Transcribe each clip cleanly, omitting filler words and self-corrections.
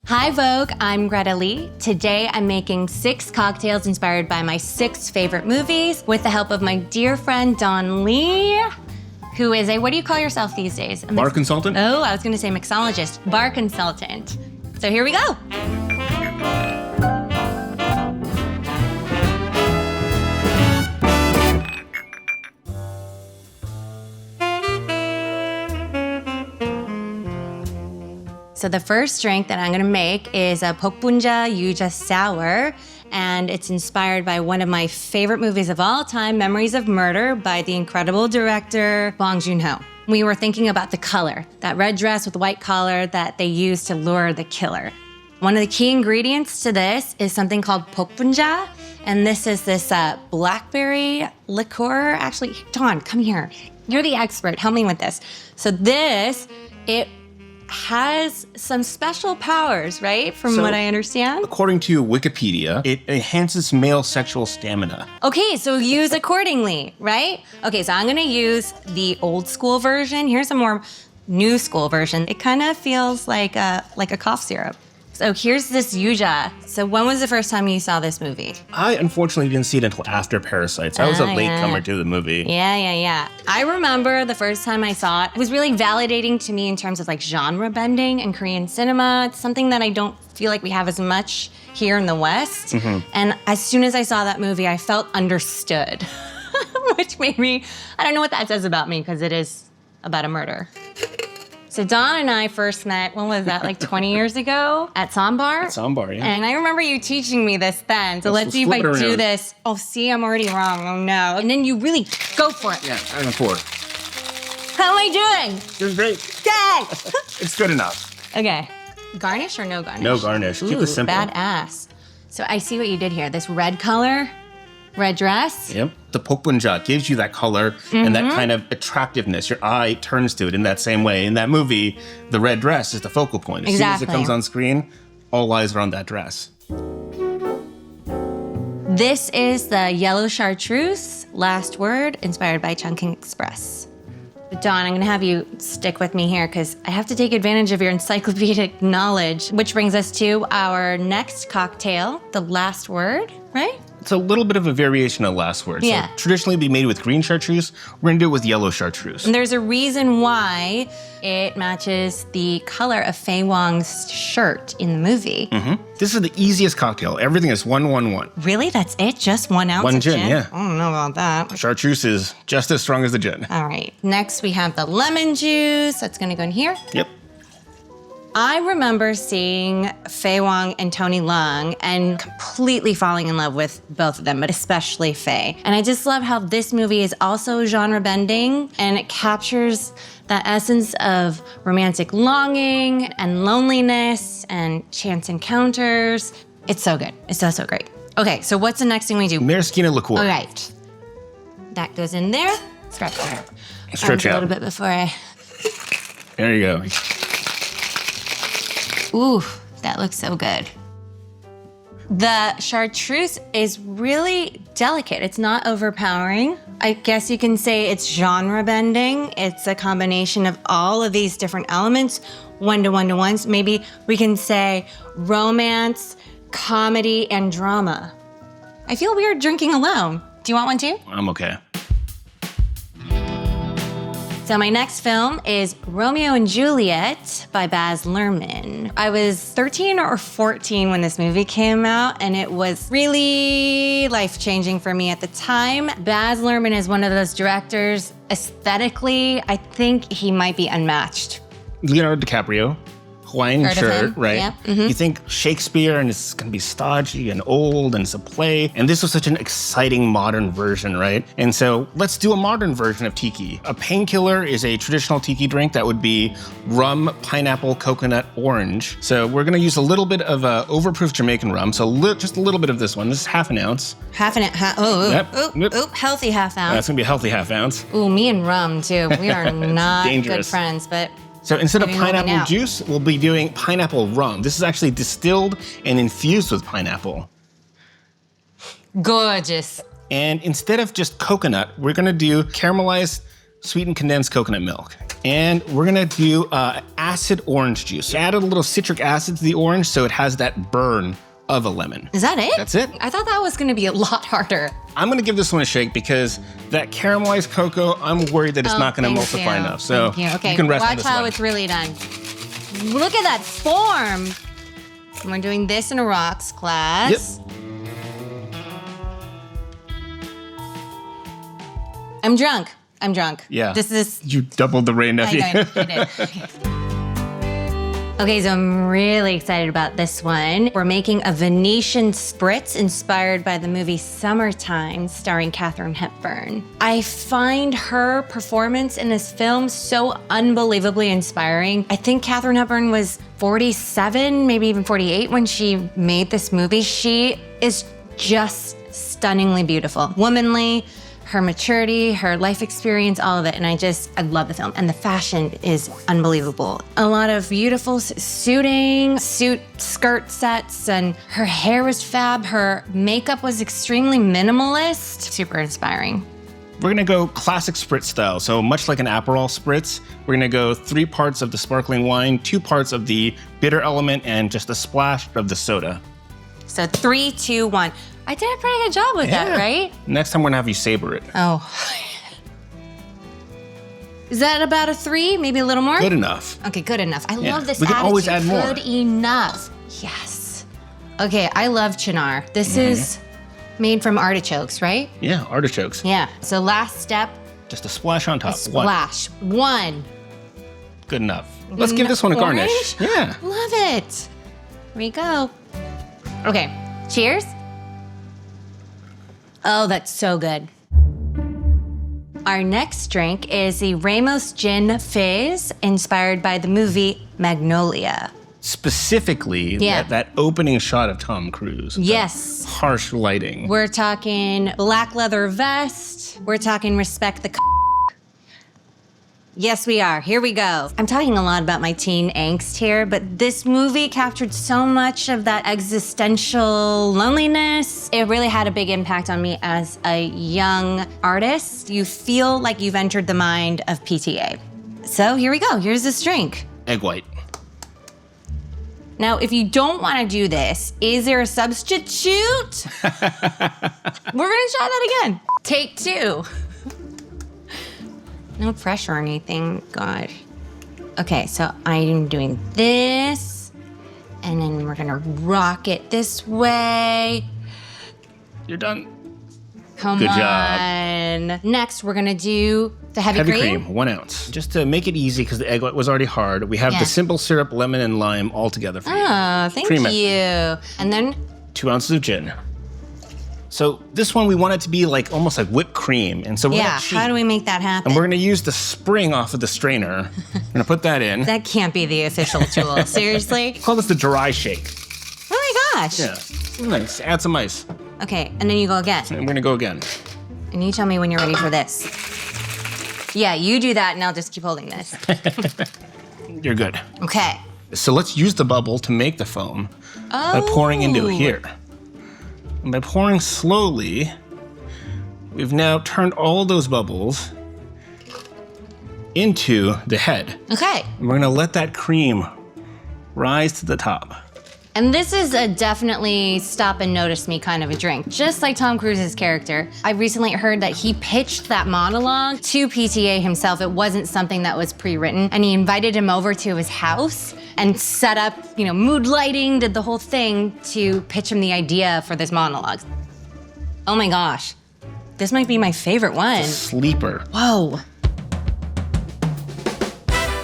Hi Vogue, I'm Greta Lee. Today I'm making 6 cocktails inspired by my 6 favorite movies with the help of my dear friend Don Lee, who is what do you call yourself these days? Bar consultant? Oh, I was gonna say mixologist. Bar consultant. So here we go. So the first drink that I'm gonna make is a Pokpunja Yuja Sour, and it's inspired by one of my favorite movies of all time, Memories of Murder by the incredible director Bong Joon-ho. We were thinking about the color, that red dress with white collar that they used to lure the killer. One of the key ingredients to this is something called Pokpunja, and this is this blackberry liqueur. Actually, Dawn, come here. You're the expert, help me with this. So it has some special powers, right? From what I understand. According to Wikipedia, it enhances male sexual stamina. Okay, so use accordingly, right? Okay, so I'm gonna use the old school version. Here's a more new school version. It kind of feels like a cough syrup. So here's this Yuja. So when was the first time you saw this movie? I unfortunately didn't see it until after Parasites. I was a latecomer to the movie. Yeah. I remember the first time I saw it. It was really validating to me in terms of like genre bending in Korean cinema. It's something that I don't feel like we have as much here in the West. Mm-hmm. And as soon as I saw that movie, I felt understood, which made me, I don't know what that says about me because it is about a murder. So Don and I first met, when was that, like 20 years ago? At Sambar? At Sambar, yeah. And I remember you teaching me this then. So let's see if I do this. Oh, see, I'm already wrong. Oh, no. And then you really go for it. Yeah, I'm for it. How am I doing? Doing great. Dang! It's good enough. Okay. Garnish or no garnish? No garnish. Keep it simple. Badass. So I see what you did here. This red color. Red dress? Yep. The Pokpunja gives you that color and that kind of attractiveness. Your eye turns to it in that same way. In that movie, the red dress is the focal point. As soon as it comes on screen, all eyes are on that dress. This is the yellow chartreuse, last word, inspired by Chungking Express. Dawn, I'm gonna have you stick with me here because I have to take advantage of your encyclopedic knowledge, which brings us to our next cocktail, the last word, right? It's a little bit of a variation of last word. Yeah. So traditionally it'd be made with green chartreuse. We're gonna do it with yellow chartreuse. And there's a reason why it matches the color of Fei Wong's shirt in the movie. Mm-hmm. This is the easiest cocktail. Everything is 1-1-1. Really? That's it? Just 1 ounce of gin? Yeah. I don't know about that. Chartreuse is just as strong as the gin. All right. Next we have the lemon juice. That's gonna go in here. Yep. I remember seeing Fei Wong and Tony Leung and completely falling in love with both of them, but especially Fei. And I just love how this movie is also genre bending and it captures that essence of romantic longing and loneliness and chance encounters. It's so good. It's so great. Okay, so what's the next thing we do? Maraschino liqueur. All right. That goes in there. Stretch out. Stretch out. A little bit before I... There you go. Ooh, that looks so good. The chartreuse is really delicate. It's not overpowering. I guess you can say it's genre bending. It's a combination of all of these different elements, 1-to-1-to-1s. Maybe we can say romance, comedy, and drama. I feel weird drinking alone. Do you want one too? I'm okay. So my next film is Romeo and Juliet by Baz Luhrmann. I was 13 or 14 when this movie came out, and it was really life-changing for me at the time. Baz Luhrmann is one of those directors, aesthetically, I think he might be unmatched. Leonardo DiCaprio. Hawaiian shirt, right? Yep. Mm-hmm. You think Shakespeare and it's gonna be stodgy and old and it's a play. And this was such an exciting modern version, right? And so let's do a modern version of tiki. A painkiller is a traditional tiki drink that would be rum, pineapple, coconut, orange. So we're gonna use a little bit of overproof Jamaican rum. So just a little bit of this one. This is half an ounce. Half an ounce. Healthy half ounce. That's gonna be a healthy half ounce. Ooh, me and rum too. We are not good friends, but So instead of pineapple juice, we'll be doing pineapple rum. This is actually distilled and infused with pineapple. Gorgeous. And instead of just coconut, we're gonna do caramelized sweetened condensed coconut milk. And we're gonna do acid orange juice. Added a little citric acid to the orange so it has that burn of a lemon. Is that it? That's it. I thought that was gonna be a lot harder. I'm gonna give this one a shake because that caramelized cocoa, I'm worried that it's not gonna emulsify enough. So Okay, you can rest on watch this how one. it's really done. Look at that form. And we're doing this in a rocks class. Yep. I'm drunk. Yeah. This is... You doubled the rain, nephew. I did. Okay, so I'm really excited about this one. We're making a Venetian spritz inspired by the movie Summertime, starring Katharine Hepburn. I find her performance in this film so unbelievably inspiring. I think Katharine Hepburn was 47, maybe even 48 when she made this movie. She is just stunningly beautiful, womanly. Her maturity, her life experience, all of it. And I love the film. And the fashion is unbelievable. A lot of beautiful suiting, suit skirt sets, and her hair was fab. Her makeup was extremely minimalist. Super inspiring. We're gonna go classic spritz style. So much like an Aperol spritz, we're gonna go 3 parts of the sparkling wine, 2 parts of the bitter element, and just a splash of the soda. So 3, 2, 1. I did a pretty good job with that, right? Next time we're gonna have you saber it. Oh. Is that about a 3? Maybe a little more? Good enough. Okay, good enough. I love this We can attitude. always add more. Good enough. Yes. Okay, I love chinar. This is made from artichokes, right? Yeah, artichokes. Yeah. So last step, Just a splash on top. splash. 1. Good enough. Let's give this one a garnish. Orange? Yeah. Love it. Here we go. Okay, cheers. Oh, that's so good. Our next drink is the Ramos Gin Fizz, inspired by the movie Magnolia. Specifically, that opening shot of Tom Cruise. Yes. Harsh lighting. We're talking black leather vest. We're talking respect the Yes, we are. Here we go. I'm talking a lot about my teen angst here, but this movie captured so much of that existential loneliness. It really had a big impact on me as a young artist. You feel like you've entered the mind of PTA. So here we go. Here's this drink. Egg white. Now, if you don't want to do this, is there a substitute? We're gonna try that again. Take 2. No pressure or anything, God. Okay, so I'm doing this, and then we're gonna rock it this way. You're done. Come Good on. job. Next, we're gonna do the heavy cream. 1 ounce. Just to make it easy, because the egg white was already hard, we have the simple syrup, lemon, and lime all together for you. Oh, thank Cream it. you. And then 2 ounces of gin. So this one, we want it to be like almost like whipped cream. And so we're gonna cheat. how do we make that happen? And we're gonna use the spring off of the strainer. We're gonna put that in. That can't be the official tool. Seriously? Call this the dry shake. Oh my gosh. Yeah, nice. Add some ice. Okay, and then you go again. And we're gonna go again. And you tell me when you're ready for this. Yeah, you do that and I'll just keep holding this. You're good. Okay. So let's use the bubble to make the foam by pouring into it here. And by pouring slowly, we've now turned all those bubbles into the head. Okay. And we're gonna let that cream rise to the top. And this is a definitely stop and notice me kind of a drink, just like Tom Cruise's character. I recently heard that he pitched that monologue to PTA himself. It wasn't something that was pre-written, and he invited him over to his house and set up, mood lighting, did the whole thing to pitch him the idea for this monologue. Oh my gosh, this might be my favorite one. Sleeper. Whoa.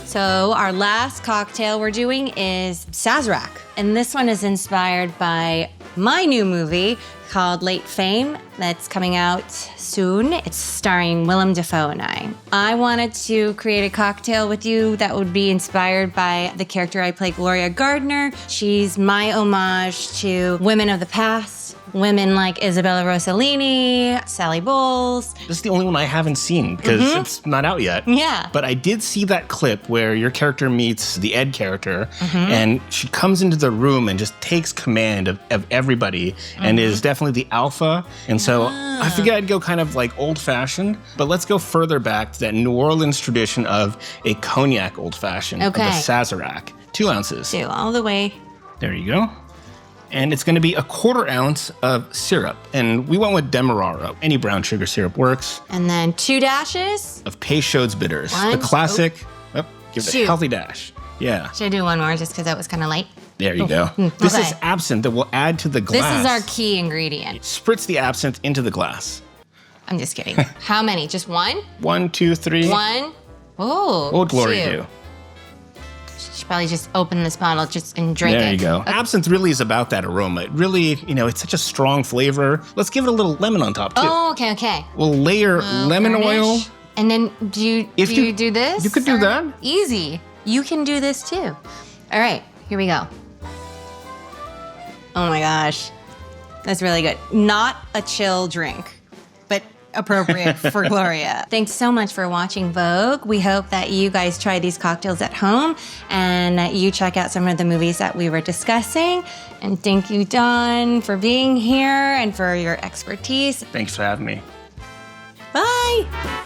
So our last cocktail we're doing is Sazerac. And this one is inspired by my new movie called Late Fame that's coming out soon. It's starring Willem Dafoe and I. I wanted to create a cocktail with you that would be inspired by the character I play, Gloria Gardner. She's my homage to women of the past. women like Isabella Rossellini, Sally Bowles. This is the only one I haven't seen because it's not out yet. Yeah. But I did see that clip where your character meets the Ed character and she comes into the room and just takes command of everybody and is definitely the alpha. And so I figured I'd go kind of like old-fashioned, but let's go further back to that New Orleans tradition of a cognac old-fashioned of the Sazerac. 2 ounces. 2 all the way. There you go. And it's going to be a 1/4 ounce of syrup. And we went with Demerara. Any brown sugar syrup works. And then 2 dashes. Of Peychaud's bitters. One. The classic. Give it 2. a healthy dash. Yeah. Should I do one more just because that was kind of light? There you go. This is absinthe that we'll add to the glass. This is our key ingredient. Spritz the absinthe into the glass. I'm just kidding. How many? Just 1? 1, 2, 3. 1. Oh, What would Glory 2. do? Should probably just open this bottle and drink it. There you go. Okay. Absinthe really is about that aroma. It really, it's such a strong flavor. Let's give it a little lemon on top, too. Oh, okay. We'll layer lemon garnish. oil. And then do you do this? You could do that. Easy. You can do this, too. All right, here we go. Oh, my gosh. That's really good. Not a chill drink, but appropriate for Gloria. Thanks so much for watching Vogue. We hope that you guys try these cocktails at home and that you check out some of the movies that we were discussing. And thank you, Don, for being here and for your expertise. Thanks for having me. Bye.